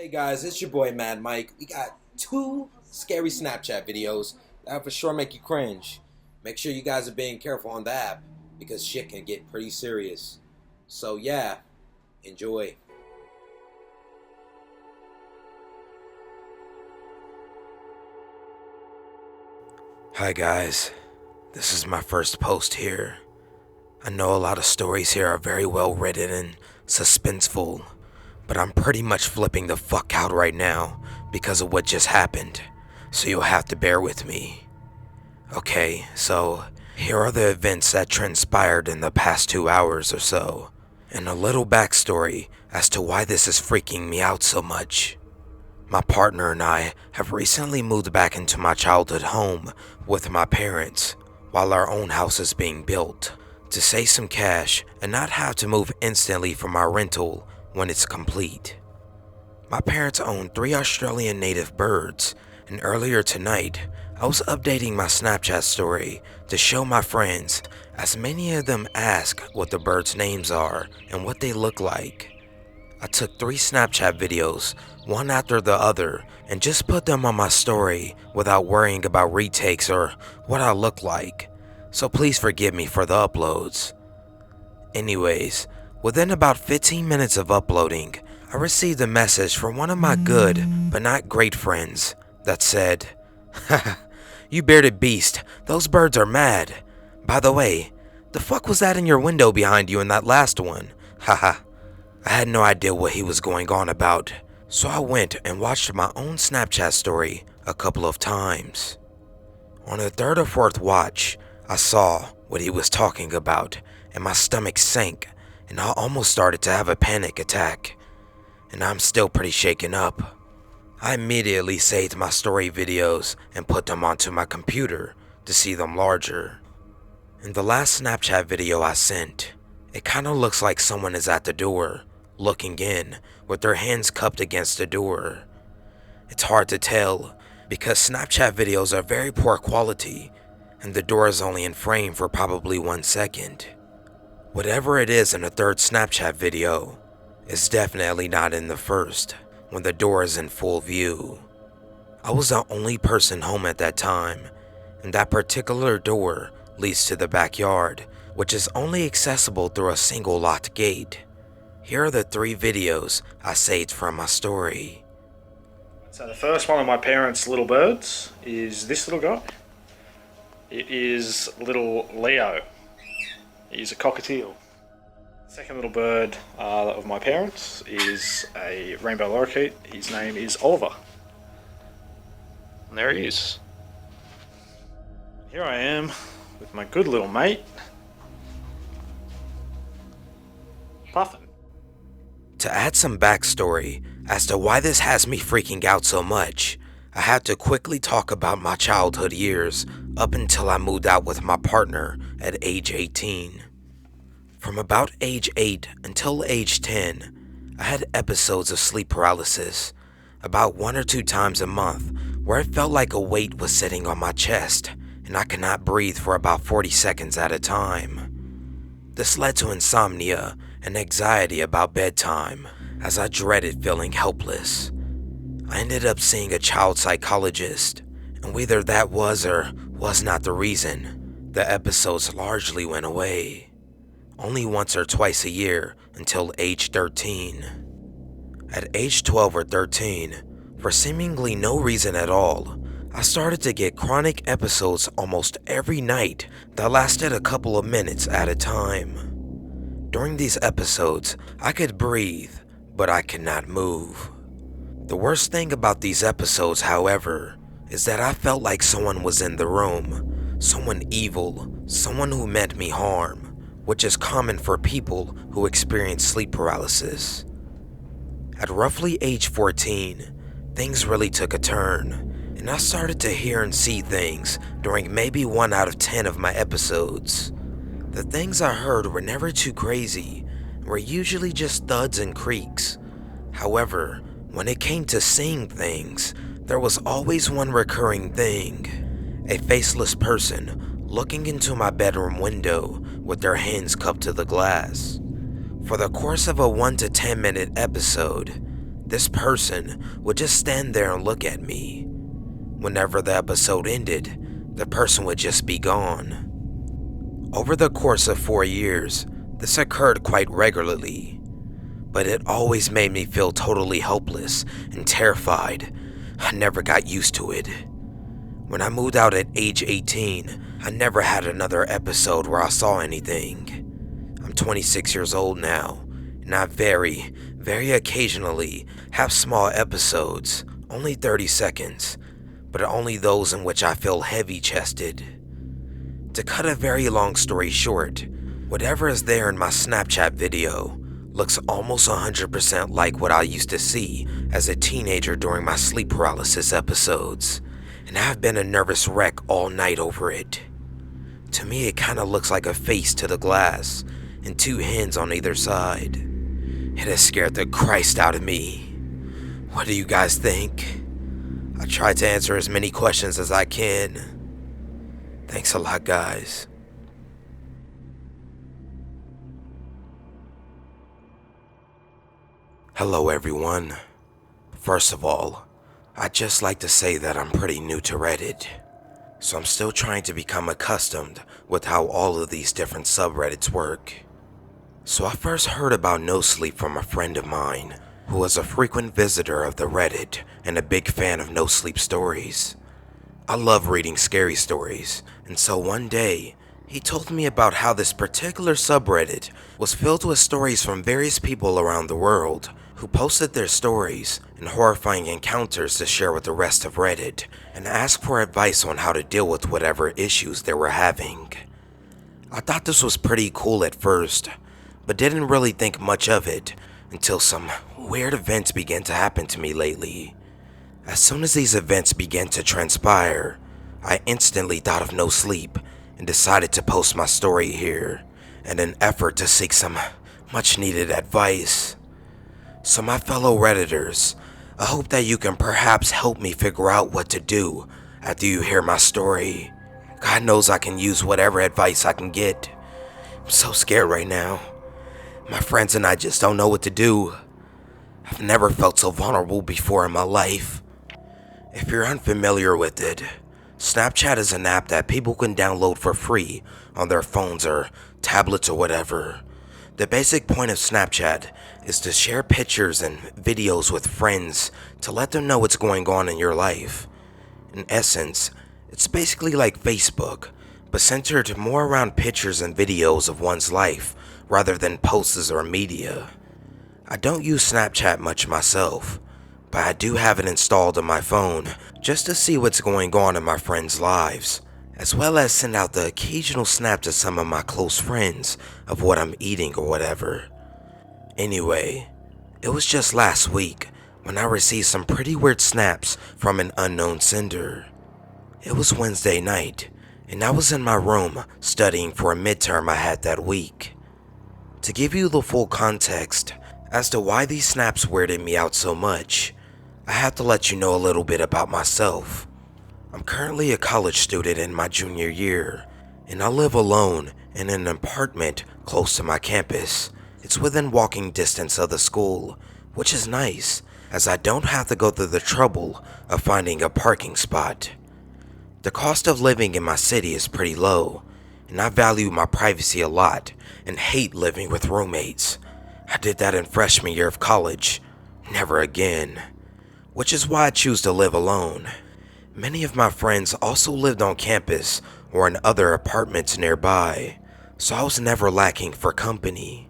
Hey guys, it's your boy Mad Mike. We got two scary Snapchat videos that for sure make you cringe. Make sure you guys are being careful on the app because shit can get pretty serious. So yeah, enjoy. Hi guys, this is my first post here. I know a lot of stories here are very well written and suspenseful, but I'm pretty much flipping the fuck out right now because of what just happened, so you'll have to bear with me. Okay, so here are the events that transpired in the past 2 hours or so, and a little backstory as to why this is freaking me out so much. My partner and I have recently moved back into my childhood home with my parents while our own house is being built to save some cash and not have to move instantly from our rental when it's complete. My parents own 3 Australian native birds, and earlier tonight I was updating my Snapchat story to show my friends, as many of them ask what the birds' names are and what they look like. I took 3 Snapchat videos, one after the other, and just put them on my story without worrying about retakes or what I look like, so please forgive me for the uploads. Anyways, within about 15 minutes of uploading, I received a message from one of my good but not great friends that said, "Haha, you bearded beast, those birds are mad. By the way, the fuck was that in your window behind you in that last one? Haha." I had no idea what he was going on about, so I went and watched my own Snapchat story a couple of times. On the 3rd or 4th watch, I saw what he was talking about, and my stomach sank, and I almost started to have a panic attack, and I'm still pretty shaken up. I immediately saved my story videos and put them onto my computer to see them larger. In the last Snapchat video I sent, it kinda looks like someone is at the door, looking in, with their hands cupped against the door. It's hard to tell, because Snapchat videos are very poor quality, and the door is only in frame for probably 1 second. Whatever it is in the 3rd Snapchat video is definitely not in the first, when the door is in full view. I was the only person home at that time, and that particular door leads to the backyard, which is only accessible through a single locked gate. Here are the 3 videos I saved from my story. So the first one of my parents' little birds is this little guy. It is little Leo. He's a cockatiel. Second little bird of my parents is a rainbow lorikeet. His name is Oliver. And there he is. Here I am with my good little mate, Puffin. To add some backstory as to why this has me freaking out so much, I had to quickly talk about my childhood years up until I moved out with my partner at age 18. From about age 8 until age 10, I had episodes of sleep paralysis, about 1 or 2 times a month, where it felt like a weight was sitting on my chest and I could not breathe for about 40 seconds at a time. This led to insomnia and anxiety about bedtime, as I dreaded feeling helpless. I ended up seeing a child psychologist, and whether that was or was not the reason, the episodes largely went away. Only once or twice a year until age 13. At age 12 or 13, for seemingly no reason at all, I started to get chronic episodes almost every night that lasted a couple of minutes at a time. During these episodes, I could breathe, but I could not move. The worst thing about these episodes, however, is that I felt like someone was in the room, someone evil, someone who meant me harm, which is common for people who experience sleep paralysis. At roughly age 14, things really took a turn, and I started to hear and see things during maybe 1 out of 10 of my episodes. The things I heard were never too crazy, and were usually just thuds and creaks. However, when it came to seeing things, there was always one recurring thing: a faceless person looking into my bedroom window with their hands cupped to the glass. For the course of a 1 to 10 minute episode, This person would just stand there and look at me. Whenever the episode ended, the person would just be gone. Over the course of 4 years, this occurred quite regularly, but it always made me feel totally helpless and terrified. I never got used to it. When I moved out at age 18, I never had another episode where I saw anything. I'm 26 years old now, and I very occasionally have small episodes, only 30 seconds, but only those in which I feel heavy-chested. To cut a very long story short, whatever is there in my Snapchat video looks almost 100% like what I used to see as a teenager during my sleep paralysis episodes, and I've been a nervous wreck all night over it. To me, it kinda looks like a face to the glass and 2 hands on either side. It has scared the Christ out of me. What do you guys think? I tried to answer as many questions as I can. Thanks a lot, guys. Hello, everyone. First of all, I'd just like to say that I'm pretty new to Reddit, so I'm still trying to become accustomed with how all of these different subreddits work. So I first heard about No Sleep from a friend of mine who was a frequent visitor of the Reddit and a big fan of No Sleep stories. I love reading scary stories, and so one day, he told me about how this particular subreddit was filled with stories from various people around the world who posted their stories and horrifying encounters to share with the rest of Reddit and ask for advice on how to deal with whatever issues they were having. I thought this was pretty cool at first, but didn't really think much of it until some weird events began to happen to me lately. As soon as these events began to transpire, I instantly thought of No Sleep and decided to post my story here in an effort to seek some much needed advice. So my fellow Redditors, I hope that you can perhaps help me figure out what to do after you hear my story. God knows I can use whatever advice I can get. I'm so scared right now. My friends and I just don't know what to do. I've never felt so vulnerable before in my life. If you're unfamiliar with it, Snapchat is an app that people can download for free on their phones or tablets or whatever. The basic point of Snapchat is to share pictures and videos with friends to let them know what's going on in your life. In essence, it's basically like Facebook, but centered more around pictures and videos of one's life rather than posts or media. I don't use Snapchat much myself, but I do have it installed on my phone just to see what's going on in my friends' lives, as well as send out the occasional snap to some of my close friends of what I'm eating or whatever. Anyway, it was just last week when I received some pretty weird snaps from an unknown sender. It was Wednesday night, and I was in my room studying for a midterm I had that week. To give you the full context as to why these snaps weirded me out so much, I have to let you know a little bit about myself. I'm currently a college student in my junior year, and I live alone in an apartment close to my campus. It's within walking distance of the school, which is nice, as I don't have to go through the trouble of finding a parking spot. The cost of living in my city is pretty low, and I value my privacy a lot and hate living with roommates. I did that in freshman year of college. Never again. Which is why I choose to live alone. Many of my friends also lived on campus or in other apartments nearby, so I was never lacking for company.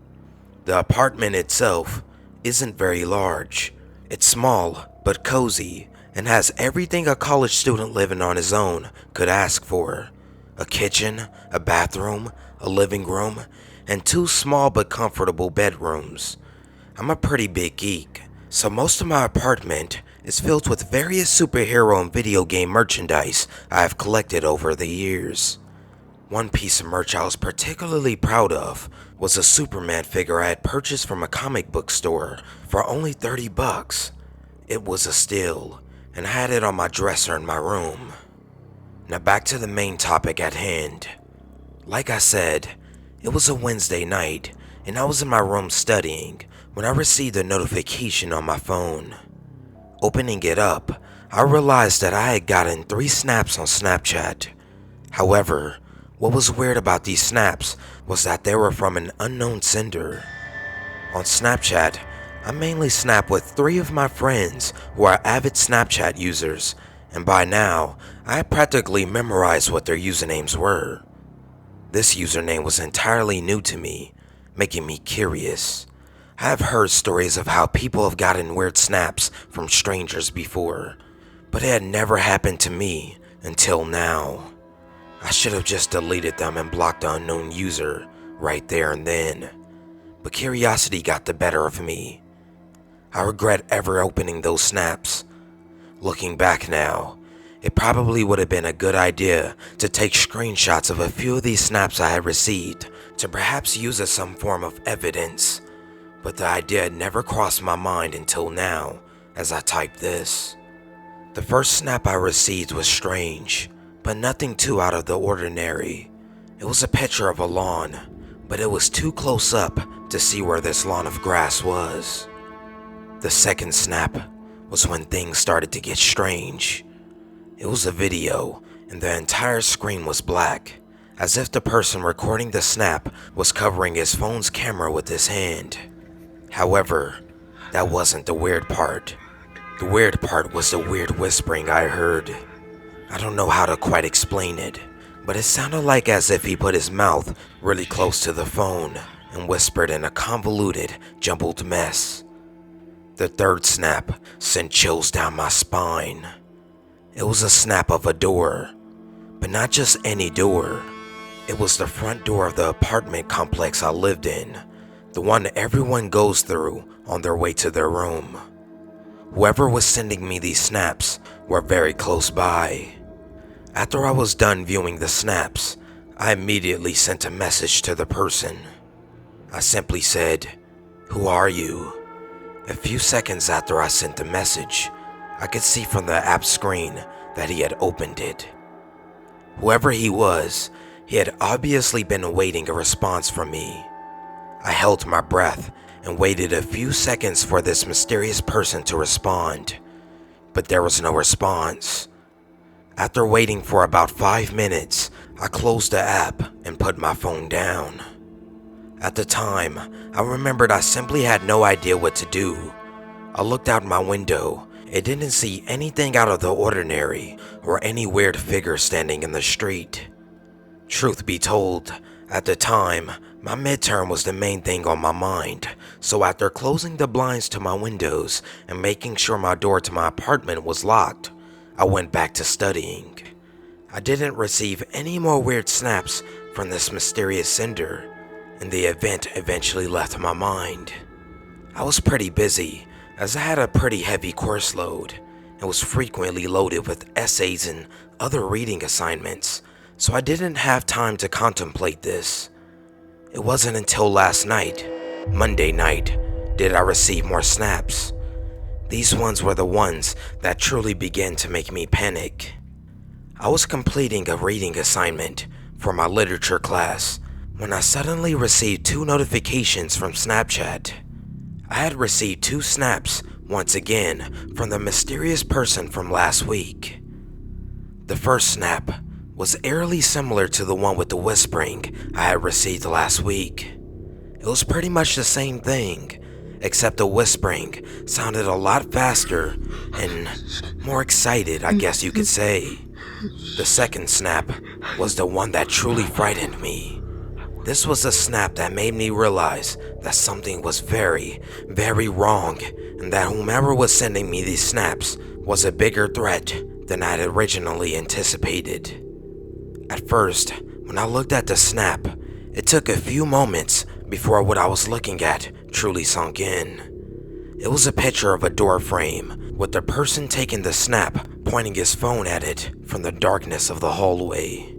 The apartment itself isn't very large. It's small but cozy and has everything a college student living on his own could ask for. A kitchen, a bathroom, a living room, and 2 small but comfortable bedrooms. I'm a pretty big geek, so most of my apartment is filled with various superhero and video game merchandise I have collected over the years. One piece of merch I was particularly proud of was a Superman figure I had purchased from a comic book store for only $30. It was a steal, and I had it on my dresser in my room. Now back to the main topic at hand. Like I said, it was a Wednesday night, and I was in my room studying when I received a notification on my phone. Opening it up, I realized that I had gotten 3 snaps on Snapchat. However, what was weird about these snaps was that they were from an unknown sender. On Snapchat, I mainly snap with 3 of my friends who are avid Snapchat users, and by now, I had practically memorized what their usernames were. This username was entirely new to me, making me curious. I have heard stories of how people have gotten weird snaps from strangers before, but it had never happened to me until now. I should have just deleted them and blocked the unknown user right there and then, but curiosity got the better of me. I regret ever opening those snaps. Looking back now, it probably would have been a good idea to take screenshots of a few of these snaps I had received to perhaps use as some form of evidence, but the idea had never crossed my mind until now as I typed this. The first snap I received was strange, but nothing too out of the ordinary. It was a picture of a lawn, but it was too close up to see where this lawn of grass was. The second snap was when things started to get strange. It was a video, and the entire screen was black, as if the person recording the snap was covering his phone's camera with his hand. However, that wasn't the weird part. The weird part was the weird whispering I heard. I don't know how to quite explain it, but it sounded like as if he put his mouth really close to the phone and whispered in a convoluted, jumbled mess. The third snap sent chills down my spine. It was a snap of a door, but not just any door. It was the front door of the apartment complex I lived in, the one everyone goes through on their way to their room. Whoever was sending me these snaps were very close by. After I was done viewing the snaps, I immediately sent a message to the person. I simply said, "Who are you?" A few seconds after I sent the message, I could see from the app screen that he had opened it. Whoever he was, he had obviously been awaiting a response from me. I held my breath and waited a few seconds for this mysterious person to respond, but there was no response. After waiting for about 5 minutes, I closed the app and put my phone down. At the time, I remembered I simply had no idea what to do. I looked out my window and didn't see anything out of the ordinary or any weird figure standing in the street. Truth be told, at the time, my midterm was the main thing on my mind, so after closing the blinds to my windows and making sure my door to my apartment was locked, I went back to studying. I didn't receive any more weird snaps from this mysterious sender, and the event eventually left my mind. I was pretty busy, as I had a pretty heavy course load, and was frequently loaded with essays and other reading assignments, so I didn't have time to contemplate this. It wasn't until last night, Monday night, did I receive more snaps. These ones were the ones that truly began to make me panic. I was completing a reading assignment for my literature class when I suddenly received 2 notifications from Snapchat. I had received 2 snaps once again from the mysterious person from last week. The first snap was eerily similar to the one with the whispering I had received last week. It was pretty much the same thing, except the whispering sounded a lot faster and more excited, I guess you could say. The second snap was the one that truly frightened me. This was a snap that made me realize that something was very, very wrong, and that whomever was sending me these snaps was a bigger threat than I had originally anticipated. At first, when I looked at the snap, it took a few moments before what I was looking at truly sunk in. It was a picture of a door frame, with the person taking the snap pointing his phone at it from the darkness of the hallway.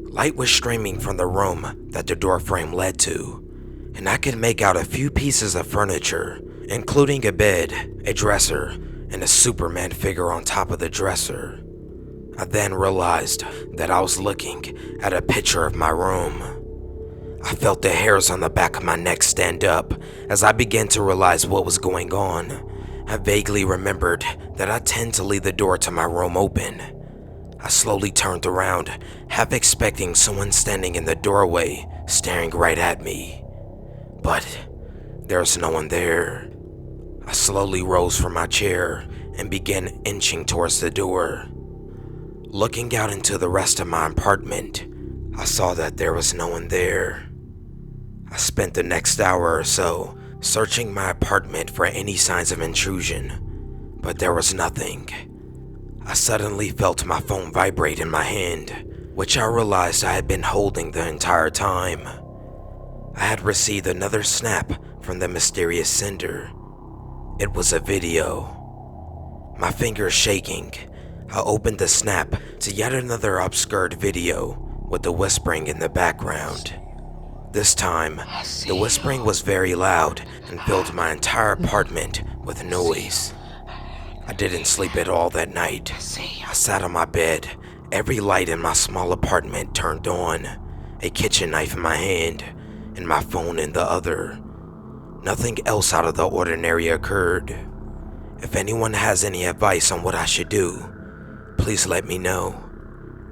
Light was streaming from the room that the door frame led to, and I could make out a few pieces of furniture, including a bed, a dresser, and a Superman figure on top of the dresser. I then realized that I was looking at a picture of my room. I felt the hairs on the back of my neck stand up as I began to realize what was going on. I vaguely remembered that I tend to leave the door to my room open. I slowly turned around, half expecting someone standing in the doorway, staring right at me. But there's no one there. I slowly rose from my chair and began inching towards the door. Looking out into the rest of my apartment, I saw that there was no one there. I spent the next hour or so searching my apartment for any signs of intrusion, but there was nothing. I suddenly felt my phone vibrate in my hand, which I realized I had been holding the entire time. I had received another snap from the mysterious sender. It was a video. My fingers shaking, I opened the snap to yet another obscured video with the whispering in the background. This time, the whispering was very loud and filled my entire apartment with noise. I didn't sleep at all that night. I sat on my bed, every light in my small apartment turned on, a kitchen knife in my hand, and my phone in the other. Nothing else out of the ordinary occurred. If anyone has any advice on what I should do, please let me know.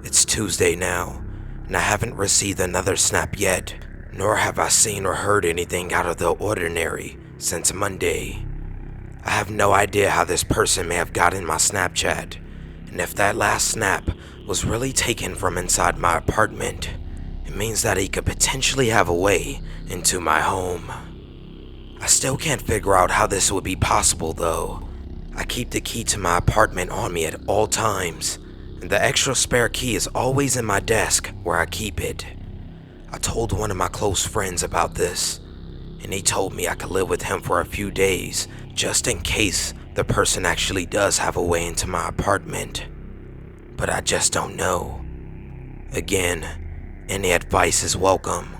It's Tuesday now, and I haven't received another snap yet, nor have I seen or heard anything out of the ordinary since Monday. I have no idea how this person may have gotten my Snapchat, and if that last snap was really taken from inside my apartment, it means that he could potentially have a way into my home. I still can't figure out how this would be possible though. I keep the key to my apartment on me at all times, and the extra spare key is always in my desk where I keep it. I told one of my close friends about this, and he told me I could live with him for a few days just in case the person actually does have a way into my apartment. But I just don't know. Again, any advice is welcome.